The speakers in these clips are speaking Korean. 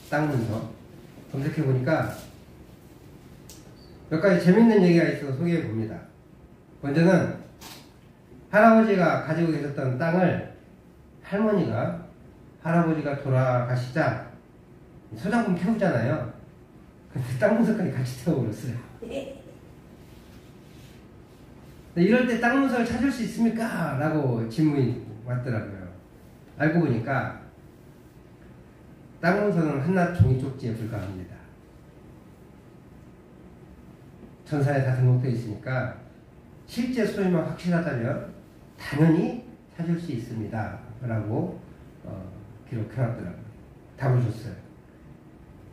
땅 문서. 검색해보니까 몇 가지 재밌는 얘기가 있어서 소개해봅니다. 먼저는 할아버지가 가지고 계셨던 땅을 할아버지가 돌아가시자 소장품 태우잖아요. 근데 땅 문서까지 같이 태워버렸어요. 이럴 때 땅 문서를 찾을 수 있습니까? 라고 질문이 왔더라고요. 알고 보니까 땅 문서는 한낱 종이 쪽지에 불과합니다. 전산에 다 등록되어 있으니까 실제 소유만 확실하다면 당연히 찾을 수 있습니다. 라고 기록해놨더라고요. 답을 줬어요.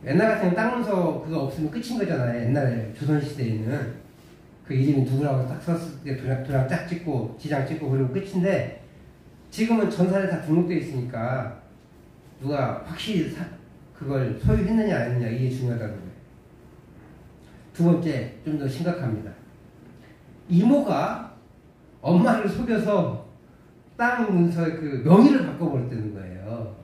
옛날 같으면 땅 문서 그거 없으면 끝인 거잖아요. 옛날에 조선시대에는 그 이름이 누구라고 딱 썼을 때 도장 쫙 찍고 지장 찍고 그리고 끝인데, 지금은 전산에 다 등록되어 있으니까 누가 확실히 그걸 소유했느냐 안 했느냐 이게 중요하다는 거예요. 두 번째, 좀 더 심각합니다. 이모가 엄마를 속여서 땅 문서의 그 명의를 바꿔버렸다는 거예요.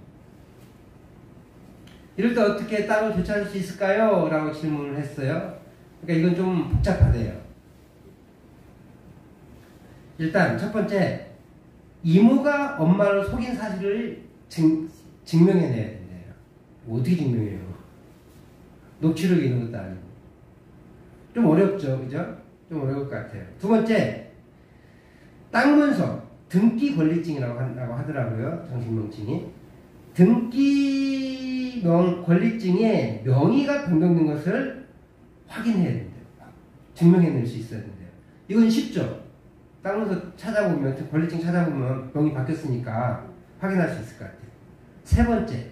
이럴 때 어떻게 땅을 되찾을 수 있을까요? 라고 질문을 했어요. 그러니까 이건 좀 복잡하대요. 일단 첫 번째, 이모가 엄마를 속인 사실을 증명해내야 된대요. 어떻게 증명해요? 녹취록이 있는 것도 아니고. 좀 어렵죠, 그죠? 좀 어려울 것 같아요. 두 번째, 땅 문서, 등기 권리증이라고 하더라고요. 정식 명칭이. 등기 권리증에 명의가 변경된 것을 확인해야 된대요. 증명해낼 수 있어야 된대요. 이건 쉽죠? 땅 문서 찾아보면, 권리증 찾아보면 명의 바뀌었으니까 확인할 수 있을 것 같아요. 세 번째,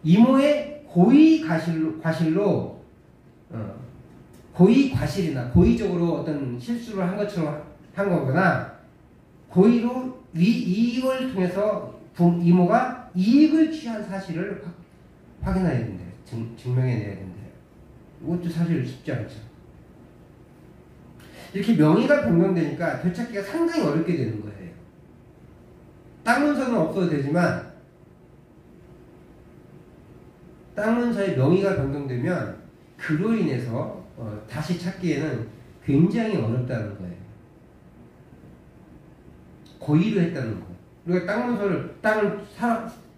이모의 고의 과실로 고의 과실이나 고의적으로 어떤 실수를 한 것처럼 한 거거나 고의로 이익을 통해서 이모가 이익을 취한 사실을 확인해야 된대요. 증명해내야 된대요. 이것도 사실 쉽지 않죠. 이렇게 명의가 변경되니까 되찾기가 상당히 어렵게 되는 거예요. 땅 문서는 없어도 되지만 땅 문서의 명의가 변경되면 그로 인해서 다시 찾기에는 굉장히 어렵다는 거예요. 고의로 했다는 거. 우리가 땅을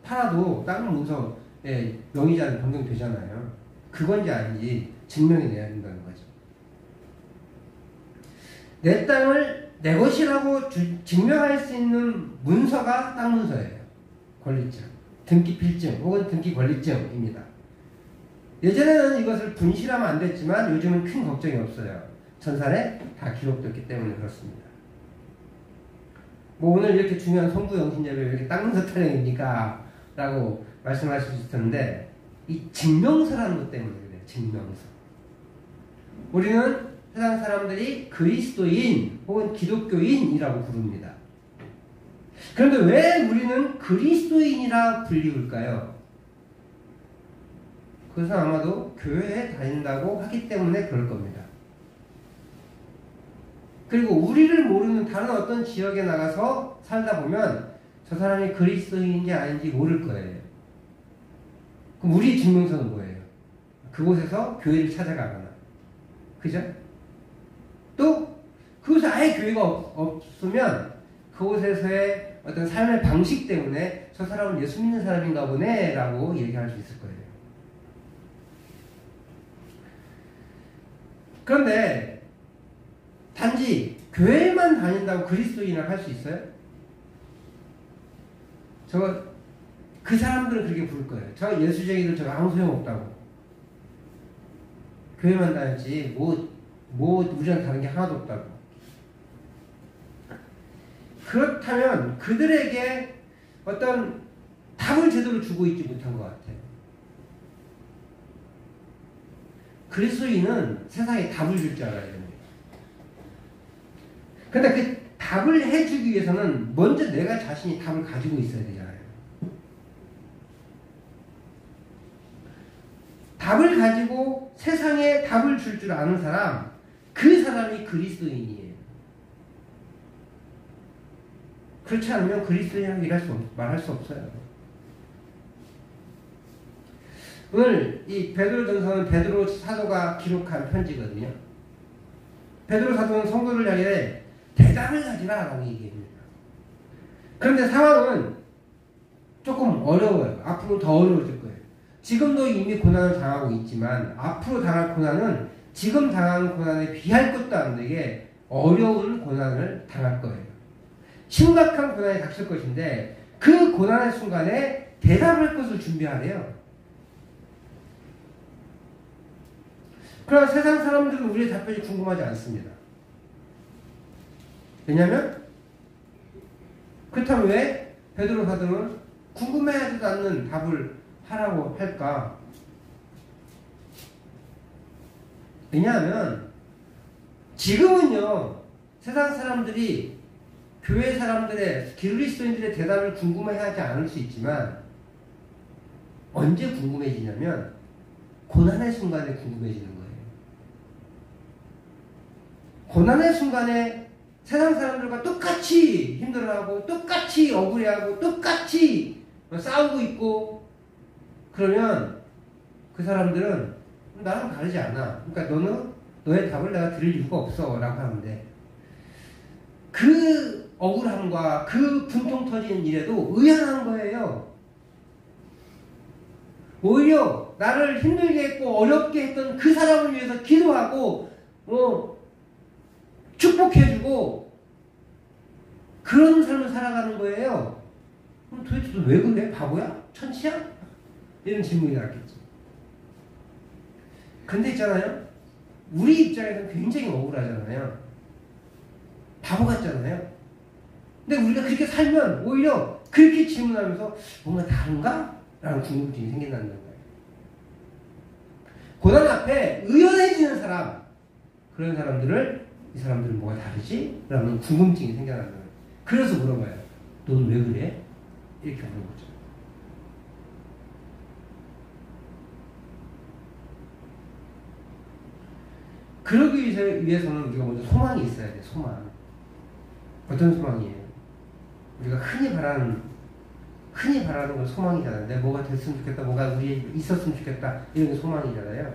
팔아도 땅 문서에 명의자는 변경되잖아요. 그건지 아닌지 증명해내야 된다는 거죠. 내 땅을 내 것이라고 증명할 수 있는 문서가 땅 문서예요. 권리증, 등기 필증 혹은 등기 권리증입니다. 예전에는 이것을 분실하면 안 됐지만 요즘은 큰 걱정이 없어요. 전산에 다 기록됐기 때문에 그렇습니다. 뭐 오늘 이렇게 중요한 성부영신 예배 왜 이렇게 땅 문서 타령입니까? 라고 말씀하실 수 있는데, 이 증명서라는 것 때문에 그래요. 증명서. 우리는 세상 사람들이 그리스도인 혹은 기독교인이라고 부릅니다. 그런데 왜 우리는 그리스도인이라 불리울까요? 그것은 아마도 교회에 다닌다고 하기 때문에 그럴 겁니다. 그리고 우리를 모르는 다른 어떤 지역에 나가서 살다 보면 저 사람이 그리스도인인지 아닌지 모를 거예요. 그럼 우리 증명서는 뭐예요? 그곳에서 교회를 찾아가거나, 그죠? 또 그곳에 아예 교회가 없으면 그곳에서의 어떤 삶의 방식 때문에 저 사람은 예수 믿는 사람인가 보네 라고 얘기할 수 있을 거예요. 그런데 단지 교회만 다닌다고 그리스도인을 할 수 있어요? 그 사람들은 그렇게 부를 거예요. 저 예수쟁이들 저거 아무 소용없다고. 교회만 다녔지 우리랑 다른 게 하나도 없다고. 그렇다면 그들에게 어떤 답을 제대로 주고 있지 못한 것 같아요. 그리스도인은 세상에 답을 줄 줄 알아야 됩니다. 근데 그 답을 해주기 위해서는 먼저 내가 자신이 답을 가지고 있어야 되잖아요. 답을 가지고 세상에 답을 줄 줄 아는 사람, 그 사람이 그리스도인이에요. 그렇지 않으면 그리스도인이라고 말할 수 없어요. 오늘 이 베드로전서는 베드로 사도가 기록한 편지거든요. 베드로 사도는 성도를 향해 대답을 가지라라고 얘기합니다. 그런데 상황은 조금 어려워요. 앞으로 더 어려워질 거예요. 지금도 이미 고난을 당하고 있지만 앞으로 당할 고난은 지금 당하는 고난에 비할 것도 안 되게 어려운 고난을 당할 거예요. 심각한 고난이 닥칠 것인데 그 고난의 순간에 대답할 것을 준비하래요. 그러나 세상 사람들은 우리의 답변이 궁금하지 않습니다. 왜냐하면 그렇다면 왜 베드로 사도는 궁금해하지도 않는 답을 하라고 할까? 왜냐하면 지금은요 세상 사람들이 교회 사람들의 그리스도인들의 대답을 궁금해하지 않을 수 있지만 언제 궁금해지냐면 고난의 순간에 궁금해지는 거예요. 고난의 순간에 세상 사람들과 똑같이 힘들어하고 똑같이 억울해하고 똑같이 싸우고 있고 그러면 그 사람들은 나랑 다르지 않아. 그러니까 너의 답을 내가 들을 이유가 없어 라고 하는데 그 억울함과 그 분통 터지는 일에도 의연한 거예요. 오히려 나를 힘들게 했고 어렵게 했던 그 사람을 위해서 기도하고 축복해주고 그런 삶을 살아가는 거예요. 그럼 도대체 너 왜 그래? 바보야? 천치야? 이런 질문이 나왔겠죠. 근데 있잖아요. 우리 입장에서는 굉장히 억울하잖아요. 바보 같잖아요. 근데 우리가 그렇게 살면 오히려 그렇게 질문하면서 뭔가 다른가? 라는 궁금증이 생긴다는 거예요. 고난 앞에 의연해지는 사람, 그런 사람들을 이 사람들은 뭐가 다르지? 라는 궁금증이 생겨나는 거예요. 그래서 물어봐요. 넌 왜 그래? 이렇게 물어보죠. 그러기 위해서는 우리가 먼저 소망이 있어야 돼. 소망. 어떤 소망이에요? 우리가 흔히 바라는 건 소망이잖아요. 내가 뭐가 됐으면 좋겠다, 뭐가 우리에 있었으면 좋겠다, 이런 게 소망이잖아요.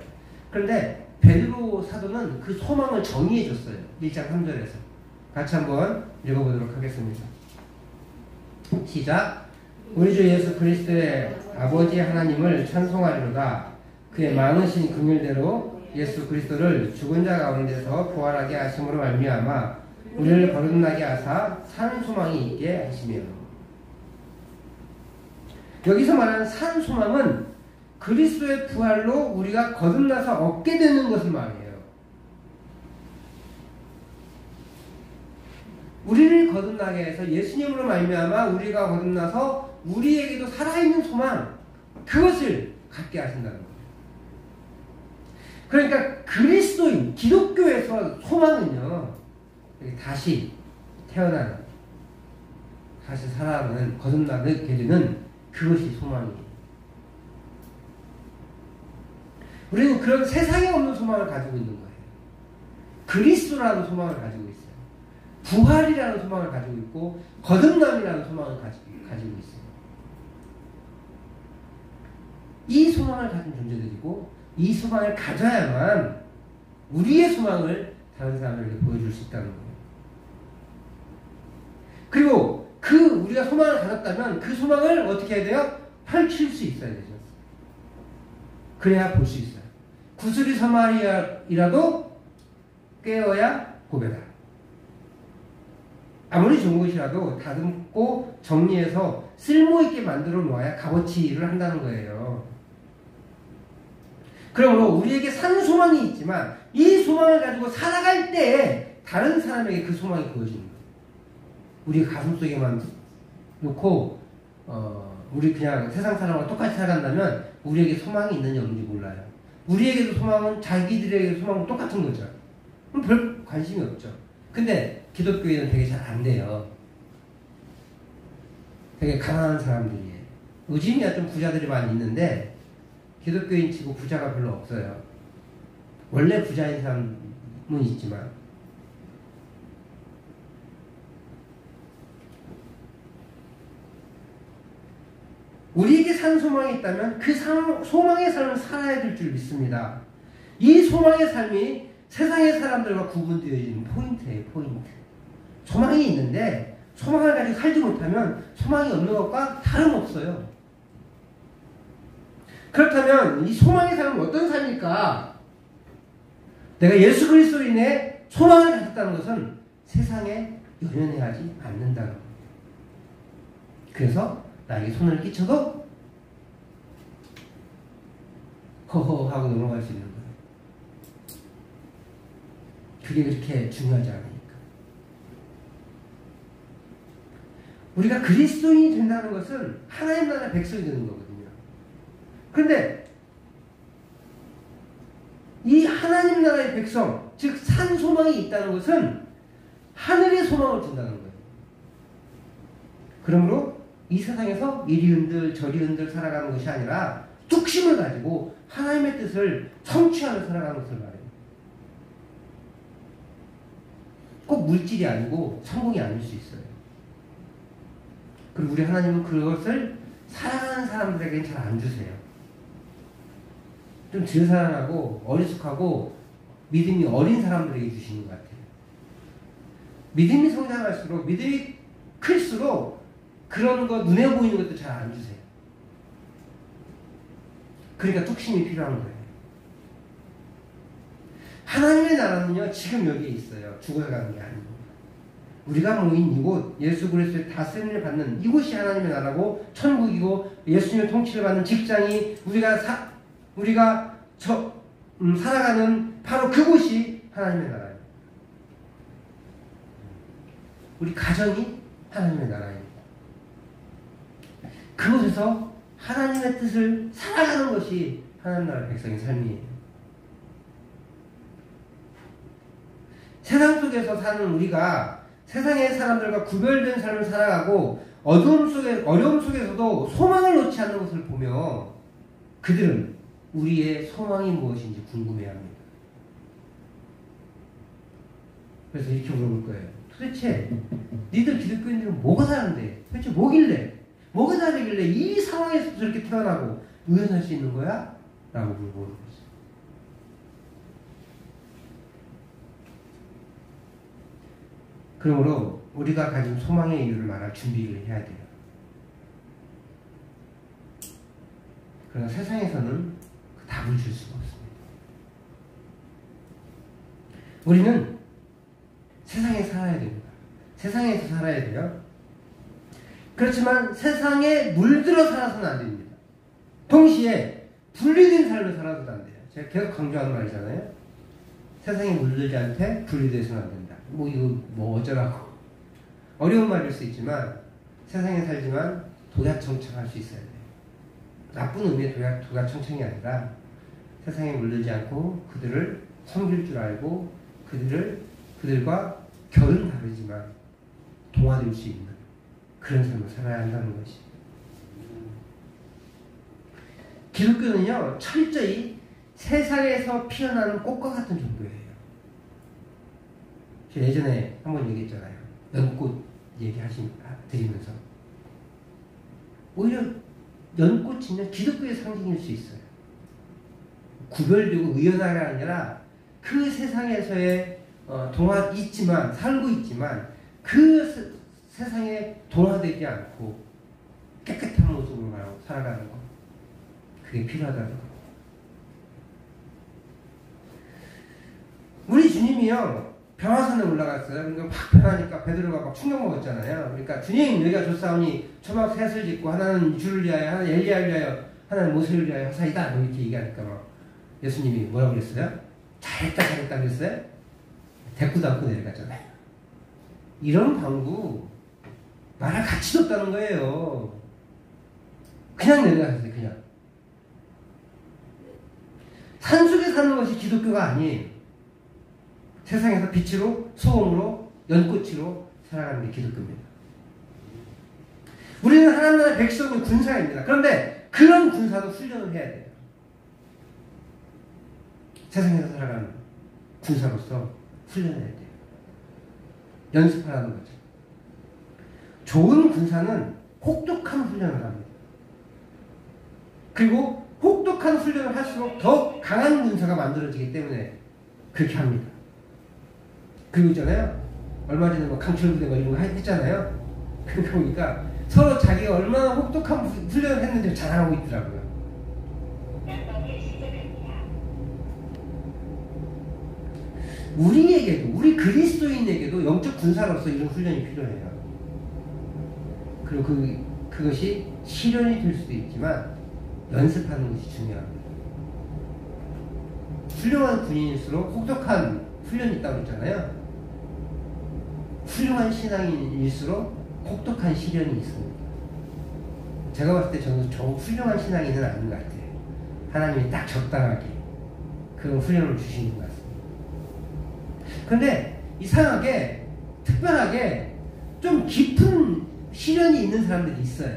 그런데 베드로 사도는 그 소망을 정의해 줬어요. 1장 3절에서. 같이 한번 읽어보도록 하겠습니다. 시작. 우리 주 예수 그리스도의 아버지 하나님을 찬송하리로다. 그의 많으신 긍휼대로 예수 그리스도를 죽은 자 가운데서 부활하게 하심으로 말미암아 우리를 거듭나게 하사 산 소망이 있게 하시며. 여기서 말하는 산 소망은 그리스도의 부활로 우리가 거듭나서 얻게 되는 것을 말해요. 우리를 거듭나게 해서 예수님으로 말미암아 우리가 거듭나서 우리에게도 살아있는 소망, 그것을 갖게 하신다는 거예요. 그러니까 그리스도인, 기독교에서 소망은요, 다시 태어나는, 다시 살아가는, 거듭나게 되는 그것이 소망이에요. 우리는 그런 세상에 없는 소망을 가지고 있는 거예요. 그리스도라는 소망을 가지고 있어요. 부활이라는 소망을 가지고 있고 거듭남이라는 소망을 가지고 있어요. 이 소망을 가진 존재들이고 이 소망을 가져야만 우리의 소망을 다른 사람에게 보여줄 수 있다는 거예요. 그리고 우리가 소망을 가졌다면 그 소망을 어떻게 해야 돼요? 펼칠 수 있어야 되죠. 그래야 볼 수 있어요. 구슬이 서말이라도 깨어야 보배다. 아무리 좋은 것이라도 다듬고 정리해서 쓸모있게 만들어 놓아야 값어치를 한다는 거예요. 그러므로 우리에게 산 소망이 있지만 이 소망을 가지고 살아갈 때 다른 사람에게 그 소망이 보여지는 거예요. 우리 가슴속에만 놓고 우리 그냥 세상 사람과 똑같이 살아간다면 우리에게 소망이 있는지 없는지 몰라요. 우리에게도 소망은 자기들에게 소망은 똑같은 거죠. 그럼 별 관심이 없죠. 근데 기독교에는 되게 잘 안 돼요. 되게 가난한 사람들이에요. 요즘이야 좀 부자들이 많이 있는데 기독교인 치고 부자가 별로 없어요. 원래 부자인 사람은 있지만. 우리에게 산 소망이 있다면 그 소망의 삶을 살아야 될 줄 믿습니다. 이 소망의 삶이 세상의 사람들과 구분되어지는 포인트예요. 포인트. 소망이 있는데 소망을 가지고 살지 못하면 소망이 없는 것과 다름없어요. 그렇다면 이 소망의 삶은 어떤 삶일까? 내가 예수 그리스도로 인해 소망을 가졌다는 것은 세상에 연연해하지 않는다는 겁니다. 그래서 나에게 손을 끼쳐도 허허 하고 넘어갈 수 있는 거예요. 그게 그렇게 중요하지 않으니까. 우리가 그리스도인이 된다는 것은 하나님 나라 백성이 되는 거거든요. 그런데 이 하나님 나라의 백성, 즉 산 소망이 있다는 것은 하늘의 소망을 준다는 거예요. 그러므로 이 세상에서 이리 흔들 저리 흔들 살아가는 것이 아니라 뚝심을 가지고 하나님의 뜻을 성취하며 살아가는 것을 말해요. 꼭 물질이 아니고 성공이 아닐 수 있어요. 그리고 우리 하나님은 그것을 사랑하는 사람들에게는 잘 안 주세요. 좀 들사랑하고 어리숙하고 믿음이 어린 사람들에게 주시는 것 같아요. 믿음이 성장할수록, 믿음이 클수록 그런 거 눈에 보이는 것도 잘 안 주세요. 그러니까 뚝심이 필요한 거예요. 하나님의 나라는요, 지금 여기에 있어요. 죽어가는 게 아닙니다. 우리가 모인 이곳, 예수 그리스도의 다스림을 받는 이곳이 하나님의 나라고, 천국이고, 예수님의 통치를 받는 직장이 우리가 살아가는 바로 그곳이 하나님의 나라예요. 우리 가정이 하나님의 나라입니다. 그곳에서 하나님의 뜻을 살아가는 것이 하나님 나라 백성의 삶이에요. 세상 속에서 사는 우리가 세상의 사람들과 구별된 삶을 살아가고 어려움 속에서도 소망을 놓지 않는 것을 보며 그들은 우리의 소망이 무엇인지 궁금해합니다. 그래서 이렇게 물어볼 거예요. 도대체 니들 기독교인들은 뭐가 사는데? 도대체 뭐길래? 뭐가 다르길래 이 상황에서 저렇게 태어나고 의연할 수 있는 거야? 라고 물어보는 거죠. 그러므로 우리가 가진 소망의 이유를 말할 준비를 해야 돼요. 그러나 세상에서는 그 답을 줄 수가 없습니다. 우리는 세상에 살아야 됩니다. 세상에서 살아야 돼요. 그렇지만 세상에 물들어 살아서는 안 됩니다. 동시에 분리된 삶을 살아서도 안 돼요. 제가 계속 강조하는 말이잖아요. 세상에 물들지 않되 분리돼서는 안 된다. 이거 어쩌라고. 어려운 말일 수 있지만 세상에 살지만 도야청청할 수 있어야 돼요. 나쁜 의미의 도야청청이 아니라 세상에 물들지 않고 그들을 섬길 줄 알고 그들과 결은 다르지만 동화될 수 있는 그런 삶을 살아야 한다는 것이. 기독교는요, 철저히 세상에서 피어나는 꽃과 같은 종교예요. 제가 예전에 한번 얘기했잖아요. 연꽃 드리면서. 오히려 연꽃이면 기독교의 상징일 수 있어요. 구별되고 의연하게 아니라 그 세상에서의 살고 있지만 그 세상에 동화되지 않고 깨끗한 모습으로 살아가는 것. 그게 필요하다는 거. 우리 주님이요, 변화산에 올라갔어요. 그러니까 팍 변하니까 베드로가 막 충격 먹었잖아요. 그러니까 주님, 여기가 좋사오니 초막 셋을 짓고 하나는 주를 위하여, 하나는 엘리야를 위하여, 하나는 모세를 위하여 하사이다. 이렇게 얘기하니까 막 예수님이 뭐라고 그랬어요? 잘했다 그랬어요? 대꾸도 않고 내려갔잖아요. 이런 방구 말할 가치도 없다는 거예요. 그냥 내려가셨어요. 그냥. 산속에 사는 것이 기독교가 아니에요. 세상에서 빛으로, 소금으로, 연꽃으로 살아가는 게 기독교입니다. 우리는 하나님 나라의 백성의 군사입니다. 그런데 그런 군사도 훈련을 해야 돼요. 세상에서 살아가는 군사로서 훈련해야 돼요. 연습하라는 거죠. 좋은 군사는 혹독한 훈련을 합니다. 그리고 혹독한 훈련을 할수록 더 강한 군사가 만들어지기 때문에 그렇게 합니다. 그리고 있잖아요. 얼마 전에 뭐 강철부대 이런 거 했잖아요. 그러니까 보니까 서로 자기가 얼마나 혹독한 훈련을 했는지 자랑하고 있더라고요. 우리에게도, 우리 그리스도인에게도 영적 군사로서 이런 훈련이 필요해요. 그리고 그것이 실현이 될 수도 있지만 연습하는 것이 중요합니다. 훌륭한 군인일수록 혹독한 훈련이 있다고 했잖아요. 훌륭한 신앙인일수록 혹독한 시련이 있습니다. 제가 봤을 때 저는 훌륭한 신앙인은 아닌 것 같아요. 하나님이 딱 적당하게 그런 훈련을 주시는 것 같습니다. 그런데 이상하게 특별하게 좀 깊은 시련이 있는 사람들이 있어요.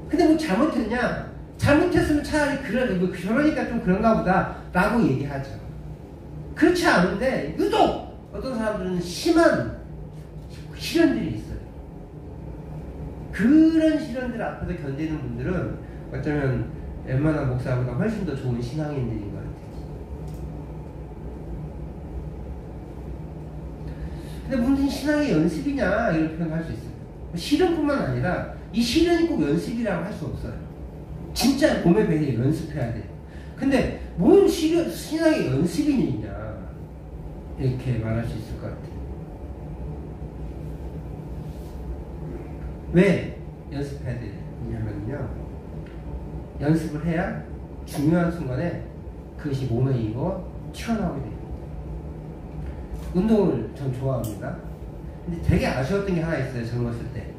근데 뭐 잘못했냐? 잘못했으면 차라리 그러니까 좀 그런가 보다 라고 얘기하죠. 그렇지 않은데 유독 어떤 사람들은 심한 시련들이 있어요. 그런 시련들 앞에서 견디는 분들은 어쩌면 웬만한 목사보다 훨씬 더 좋은 신앙인들인 것 같아요. 근데 무슨 신앙의 연습이냐 이런 표현을 할 수 있어요. 시련뿐만 아니라 이 시련이 꼭 연습이라고 할 수 없어요. 진짜 몸에 배에 연습해야 돼요. 근데 뭔 신앙의 연습이냐 이렇게 말할 수 있을 것 같아요. 왜 연습해야 되냐면요, 연습을 해야 중요한 순간에 그것이 몸에 익어 튀어나오게 돼요. 운동을 전 좋아합니다. 근데 되게 아쉬웠던 게 하나 있어요. 젊었을 때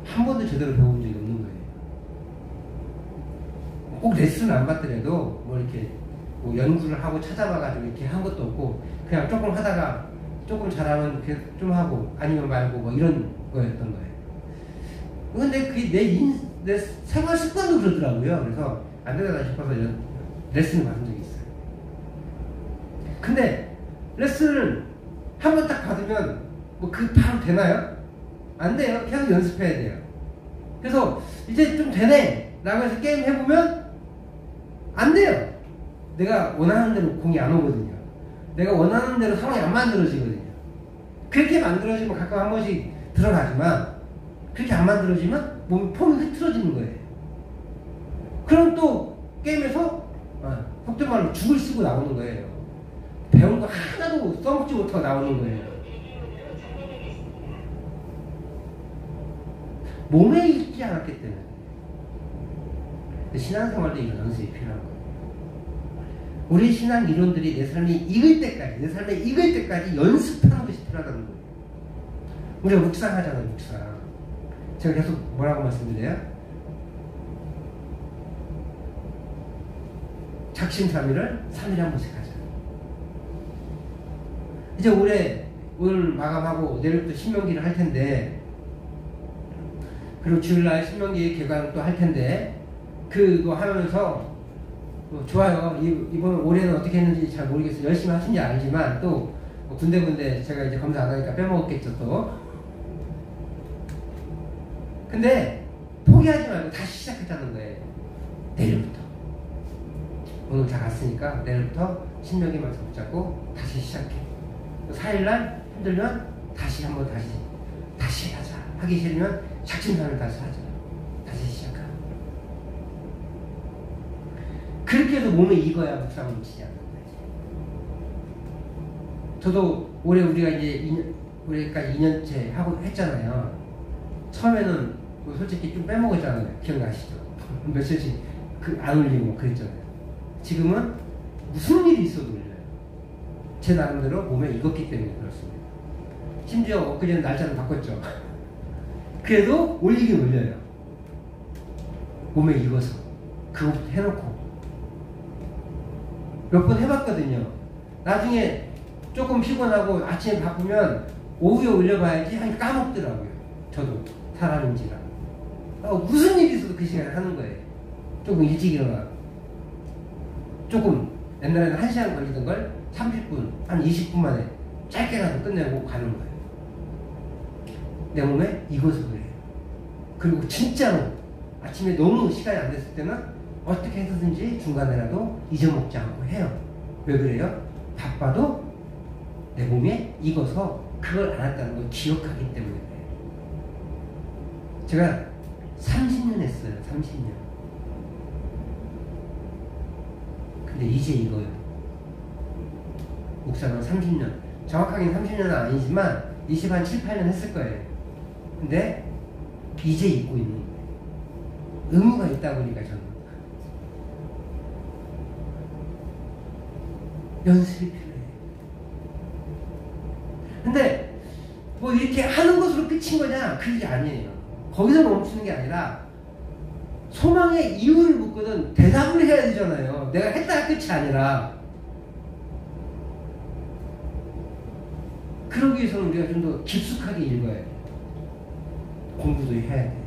한 번도 제대로 배워본 적이 없는 거예요. 꼭 레슨을 안 받더라도 뭐 이렇게 뭐 연구를 하고 찾아봐가지고 이렇게 한 것도 없고 그냥 조금 하다가 조금 잘하면 좀 하고 아니면 말고 뭐 이런 거였던 거예요. 근데 그게 내 생활 습관도 그러더라고요. 그래서 안 되나 싶어서 레슨을 받은 적이 있어요. 근데 레슨을 한 번 딱 받으면 뭐 바로 되나요? 안 돼요. 계속 연습해야 돼요. 그래서 이제 좀 되네 라고 해서 게임 해보면 안 돼요. 내가 원하는 대로 공이 안 오거든요. 내가 원하는 대로 상황이 안 만들어지거든요. 그렇게 만들어지면 가끔 한 번씩 들어가지만 그렇게 안 만들어지면 폼이 흐트러지는 거예요. 그럼 또 게임에서 속된 말로 죽을 쓰고 나오는 거예요. 배운 거 하나도 써먹지 못하고 나오는 거예요. 몸에 익지 않았기 때문에. 신앙생활도 이런 연습이 필요한 거예요. 우리 신앙 이론들이 내 삶이 익을 때까지 연습하는 것이 필요하다는 거예요. 우리가 묵상하잖아요, 묵상. 제가 계속 뭐라고 말씀드려요? 작심삼일을 3일에 한 번씩 하자. 이제 오늘 마감하고 내일부터 신명기를 할 텐데, 그리고 주일날 신명기 개관을 또 할 텐데, 그거 하면서 좋아요. 이번 올해는 어떻게 했는지 잘 모르겠어요. 열심히 하신지 알지만 또 군데군데 제가 이제 검사 안 하니까 빼먹었겠죠 또. 근데 포기하지 말고 다시 시작했다는 거예요. 내일부터. 오늘 다 갔으니까 내일부터 신명기 말씀 붙잡고 다시 시작해. 4일날 힘들면 다시 한번 다시 하자. 하기 싫으면 작심삼일 다시 하자. 다시 시작하자. 그렇게 해서 몸에 익어야 묵상을 치지 않는 거지. 저도 올해 우리가 이제 올해까지 2년째 하고 했잖아요. 처음에는 솔직히 좀 빼먹었잖아요. 기억나시죠? 며칠씩 안 올리고 그랬잖아요. 지금은 무슨 일이 있어도 올려요. 제 나름대로 몸에 익었기 때문에 그렇습니다. 심지어 엊그제는 날짜를 바꿨죠. 그래도 올리긴 올려요. 몸에 익어서 그것부터 해놓고 몇 번 해봤거든요. 나중에 조금 피곤하고 아침에 바쁘면 오후에 올려봐야지 하니 까먹더라고요. 저도 사람인지라. 무슨 일이 있어도 그 시간에 하는 거예요. 조금 일찍 일어나. 조금 옛날에는 1시간 걸리던 걸 30분, 한 20분 만에 짧게라도 끝내고 가는 거예요. 내 몸에 익어서 그래요. 그리고 진짜로 아침에 너무 시간이 안 됐을 때는 어떻게 해서든지 중간에라도 잊어먹지 않고 해요. 왜 그래요? 바빠도 내 몸에 익어서 그걸 안 했다는 걸 기억하기 때문에 그래요. 제가 30년 했어요. 30년. 근데 이제 이거요. 목사는 30년. 정확하게 30년은 아니지만 20한 7, 8년 했을 거예요. 근데 이제 잊고 있는 거예요. 의무가 있다 보니까 저는 연습이 필요해요. 근데 뭐 이렇게 하는 것으로 끝인 거냐? 그게 아니에요. 거기서 멈추는 게 아니라 소망의 이유를 묻거든 대답을 해야 되잖아요. 내가 했다가 끝이 아니라. 그러기 위해서는 우리가 좀 더 깊숙하게 읽어야 돼. 공부도 해야 돼.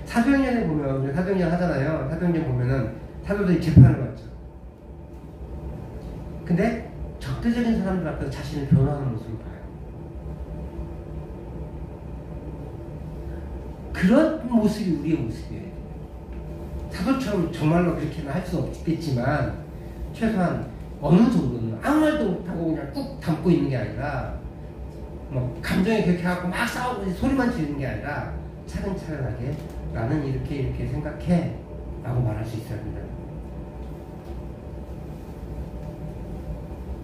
사도행전에 보면, 우리 사도행전 하잖아요. 사도행전 보면은 사도들이 재판을 받죠. 근데 적대적인 사람들 앞에서 자신을 변호하는 모습을 봐요. 그런 모습이 우리의 모습이에요. 사도처럼 정말로 그렇게는 할 수 없겠지만 최소한 어느 정도는 아무 말도 못하고 그냥 꾹 담고 있는 게 아니라 뭐 감정이 그렇게 하고 막 싸우고 소리만 지르는 게 아니라 차근차근하게 나는 이렇게 생각해 라고 말할 수 있어야 된다.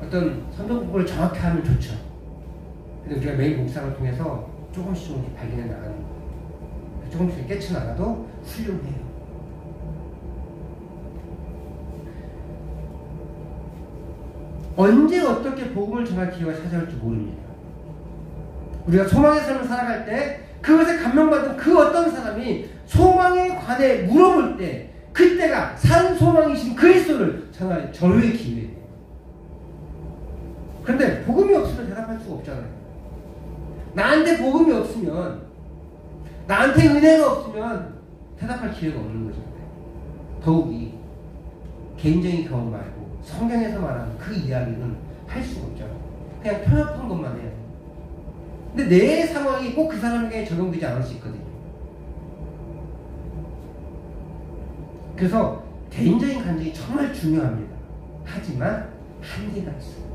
어떤 성경 공부를 정확히 하면 좋죠. 근데 우리가 매일 묵상을 통해서 조금씩 발견해 나가는 거예요. 조금씩 깨쳐나가도 훌륭해요. 언제 어떻게 복음을 전할 기회가 찾아올지 모릅니다. 우리가 소망의 삶을 살아갈 때 그것에 감명받은 그 어떤 사람이 소망에 관해 물어볼 때 그때가 산 소망이신 그리스도를 전할 절호의 기회예요. 그런데 복음이 없으면 대답할 수가 없잖아요. 나한테 복음이 없으면, 나한테 은혜가 없으면 대답할 기회가 없는 거잖아요. 더욱이 개인적인 경험 말고 성경에서 말하는 그 이야기는 할 수가 없잖아요. 그냥 편협한 것만 해요. 근데 내 상황이 꼭 그 사람에게 적용되지 않을 수 있거든요. 그래서 개인적인 간증이 정말 중요합니다. 하지만 한계가 있어요.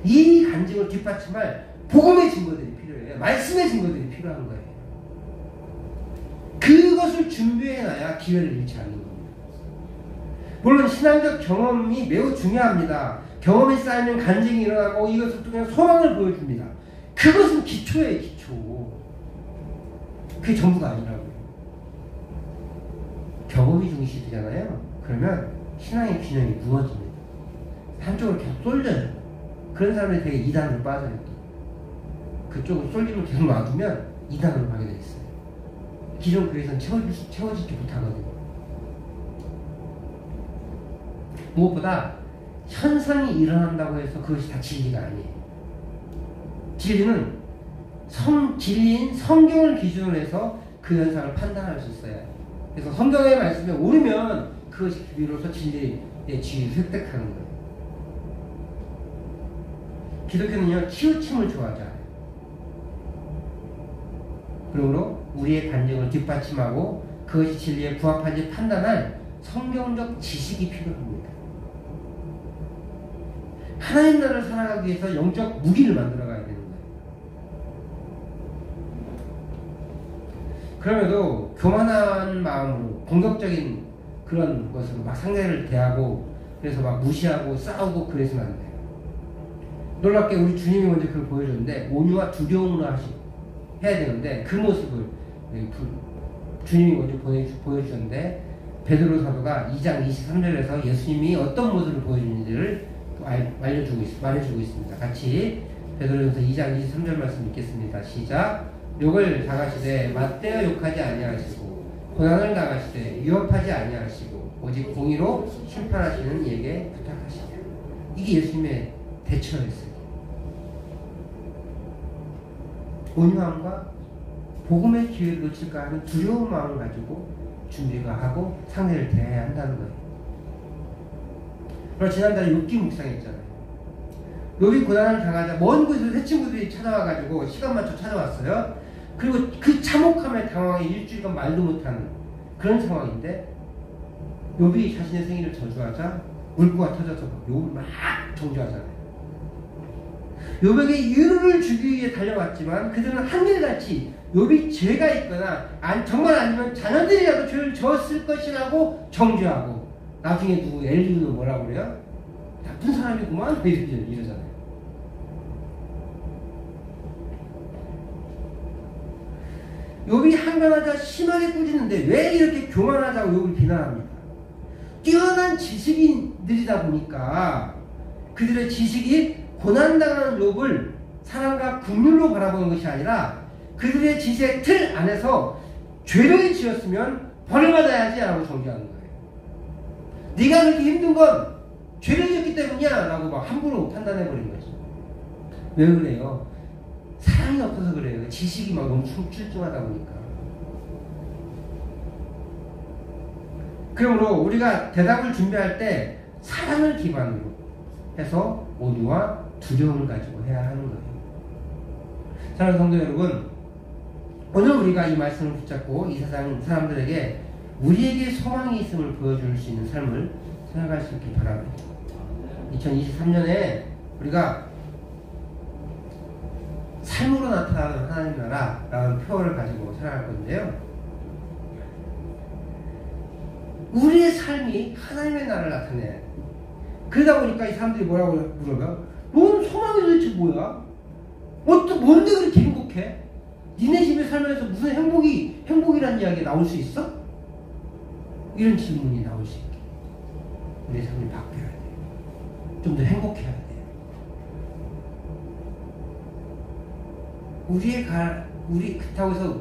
이 간증을 뒷받침할 복음의 증거들이 필요해요. 말씀의 증거들이 필요한 거예요. 그것을 준비해놔야 기회를 잃지 않는 겁니다. 물론 신앙적 경험이 매우 중요합니다. 경험이 쌓이면 간증이 일어나고 이것을 통해 소망을 보여줍니다. 그것은 기초예요, 기초. 그게 전부가 아니라고요. 경험이 중시되잖아요. 그러면 신앙의 균형이 무너집니다. 한쪽으로 계속 쏠려요. 그런 사람들이 되게 이단으로 빠져요. 그쪽으로 쏠림을 계속 놔두면 이단으로 가게 돼 있어요. 기존 교회에서는 채워지지 못하거든요. 무엇보다 현상이 일어난다고 해서 그것이 다 진리가 아니에요. 진리는 진리인 성경을 기준으로 해서 그 현상을 판단할 수 있어요. 그래서 성경의 말씀에 오르면 그것이 비로소 진리의 지위를 획득하는 거예요. 기독교는요, 치우침을 좋아하잖아요. 그러므로 우리의 간증을 뒷받침하고 그것이 진리에 부합한지 판단할 성경적 지식이 필요합니다. 하나님 나라를 살아가기 위해서 영적 무기를 만들어가야 되는 거예요. 그럼에도 교만한 마음으로 공격적인 그런 것으로 막 상대를 대하고 그래서 막 무시하고 싸우고 그래서는 안 돼요. 놀랍게 우리 주님이 먼저 그걸 보여줬는데 온유와 두려움으로 해야 되는데 그 모습을 주님이 먼저 보여주셨는데 베드로 사도가 2장 23절에서 예수님이 어떤 모습을 보여주는지를 말해주고 있습니다. 같이 베드로전서 2장 23절 말씀 읽겠습니다. 시작. 욕을 당하시되 맞대어 욕하지 아니하시고 고난을 당하시되 위협하지 아니하시고 오직 공의로 심판하시는 이에게 부탁하시되. 이게 예수님의 대처였어요. 온유함과 복음의 기회를 놓칠까 하는 두려운 마음을 가지고 준비가 하고 상대를 대해야 한다는 거예요. 그리고 지난달에 욥기 묵상했잖아요. 욥이 고난을 당하자 먼 곳에서 새 친구들이 찾아와가지고 시간 맞춰 찾아왔어요. 그리고 그 참혹함에 당황해 일주일간 말도 못하는 그런 상황인데 욥이 자신의 생일을 저주하자 물고가 터져서 욥을 막 정죄하잖아요. 욥에게 유를 주기 위해 달려왔지만 그들은 한결같이 욥이 죄가 있거나 정말 아니면 자녀들이라도 죄를 졌을 것이라고 정죄하고 나중에 누구 엘리후는 뭐라고 그래요? 나쁜 사람이구만 이러잖아요. 욥이 한간하자 심하게 꾸짖는데 왜 이렇게 교만하자고 욥을 비난합니까? 뛰어난 지식인들이다 보니까 그들의 지식이 고난당하는 욥을 사랑과 긍휼로 바라보는 것이 아니라 그들의 지식의 틀 안에서 죄를 지었으면 벌을 받아야지 라고 정죄하는 거예요. 네가 그렇게 힘든 건 죄를 지었기 때문이야 라고 막 함부로 판단해버린 거죠. 왜 그래요? 사랑이 없어서 그래요. 지식이 막 너무 출중하다 보니까. 그러므로 우리가 대답을 준비할 때 사랑을 기반으로 해서 온유와 두려움을 가지고 해야 하는 거예요. 사랑하는 성도 여러분, 오늘 우리가 이 말씀을 붙잡고 이 세상 사람들에게 우리에게 소망이 있음을 보여줄 수 있는 삶을 살아갈 수 있길 바랍니다. 2023년에 우리가 삶으로 나타나는 하나님 나라라는 표어를 가지고 살아갈 건데요. 우리의 삶이 하나님의 나라를 나타내야 돼요. 그러다 보니까 이 사람들이 뭐라고 물어봐요? 넌 소망이 도대체 뭐야? 뭔데 그렇게 행복해? 니네 집에 살면서 무슨 행복이라는 이야기가 나올 수 있어? 이런 질문이 나올 수 있게 우리의 삶이 바뀌어야 돼요. 좀 더 행복해야 돼요. 그렇다고 해서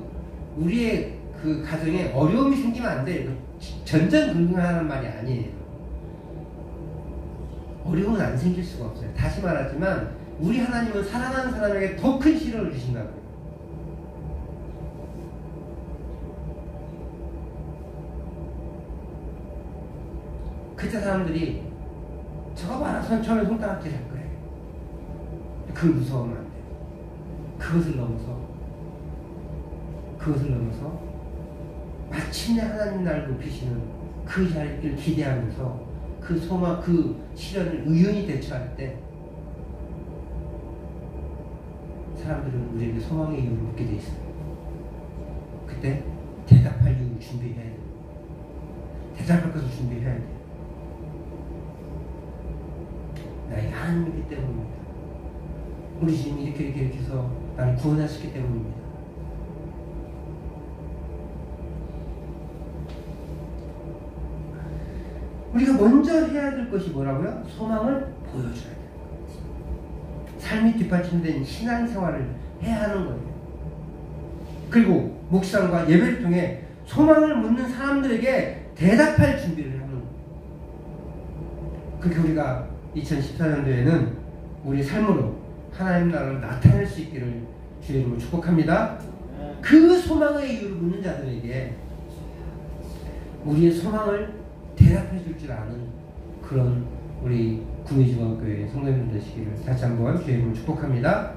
우리의 그 가정에 어려움이 생기면 안 돼요. 전전긍긍하는 말이 아니에요. 어려움은 안 생길 수가 없어요. 다시 말하지만 우리 하나님은 사랑하는 사람에게 더 큰 시련을 주신다고요. 그때 사람들이 저거 봐라 처음에 손가락질 할 거예요. 그걸 무서워하면 안 돼요. 그것을 넘어서 마침내 하나님 나를 높이시는 그 자리를 기대하면서 그 소망, 그 시련을 의연히 대처할 때 사람들은 우리에게 소망의 이유를 묻게 돼 있어요. 그때 대답할 이유를 준비해야 돼요. 대답할 것을 준비해야 돼요. 나의 하나님이기 때문입니다. 우리 주님이 이렇게 해서 나를 구원하셨기 때문입니다. 우리가 먼저 해야 될 것이 뭐라고요? 소망을 보여줘야 돼요. 삶이 뒷받침된 신앙생활을 해야 하는 거예요. 그리고 묵상과 예배를 통해 소망을 묻는 사람들에게 대답할 준비를 하는 거예요. 그렇게 우리가 2014년도에는 우리 삶으로 하나님 나라를 나타낼 수 있기를 주의 이름으로 축복합니다. 그 소망의 이유를 묻는 자들에게 우리의 소망을 대답해 줄 줄 아는 그런 우리 구미중앙교회 성도님들 되시기를 다시 한번 주의 이름으로 축복합니다.